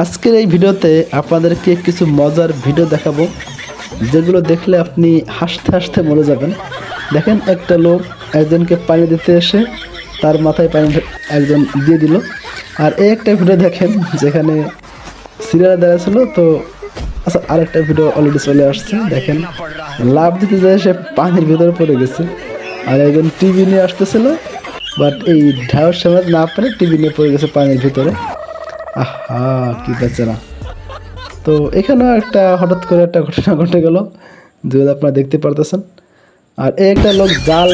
আজকের এই ভিডিওতে আপনাদেরকে কিছু মজার ভিডিও দেখাবো, যেগুলো দেখলে আপনি হাসতে হাসতে মরে যাবেন। দেখেন, একটা লোক একজনকে পানি দিতে এসে তার মাথায় পানি একজন দিয়ে দিল। আর এই একটা ভিডিও দেখেন যেখানে সিরিয়ালে দাঁড়া ছিল তো। আচ্ছা, আরেকটা ভিডিও অলরেডি চলে আসছে। দেখেন, লাভ দিতে যায় সে পানির ভিতরে পড়ে গেছে। আর একজন টিভি নিয়ে আসতেছিল, বাট এই ঢেউর সময় না পারে টিভি নিয়ে পড়ে গেছে পানির ভিতরে। আহা, কি বেচারা। তো এখানেও একটা হঠাৎ করে একটা ঘটনা ঘটে গেল, যেগুলো আপনারা দেখতে পারতেছেন। আর এই একটা লোক জাল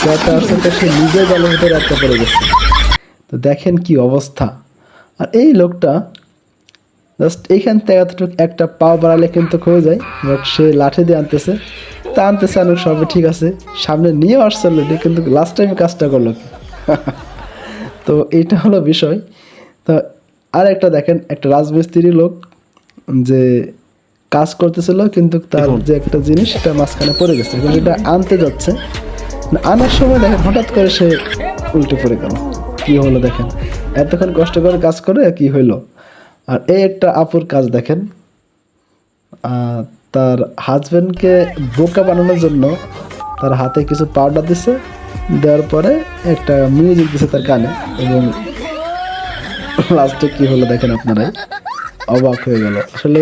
যাতে আসছে, তো সে নিজে জালের ভিতরে একটা পড়ে গেছে। তো দেখেন কি অবস্থা। আর এই লোকটা জাস্ট এইখান থেকে এতটুকু একটা পাও বাড়ালে কিন্তু হয়ে যায়, বাট সে লাঠি দিয়ে আনতেছে। তা আনতেছে অনেক সবই ঠিক আছে, সামনে নিয়ে আসছে অলরেডি, কিন্তু লাস্ট টাইম কাজটা করলো কি। তো এইটা হলো বিষয়। তো আর একটা দেখেন, একটা রাজমিস্ত্রি লোক যে কাজ করতেছিল, কিন্তু তার যে একটা জিনিস সেটা মাঝখানে পড়ে গেছে, কিন্তু এটা আনতে যাচ্ছে। আনার সময় দেখেন হঠাৎ করে সে উল্টে পড়ে গেল। কি হলো দেখেন, এতক্ষণ কষ্ট করে কাজ করে কি হইলো। আর এই একটা আপুর কাজ দেখেন, তার হাজবেন্ডকে বোকা বানানোর জন্য তার হাতে কিছু পাউডার দিছে, দেওয়ার পরে একটা মিউজিক দিছে তার কানে, এবং লাস্টে কি হলো দেখেন, আপনারাই অবাক হয়ে গেল। আসলে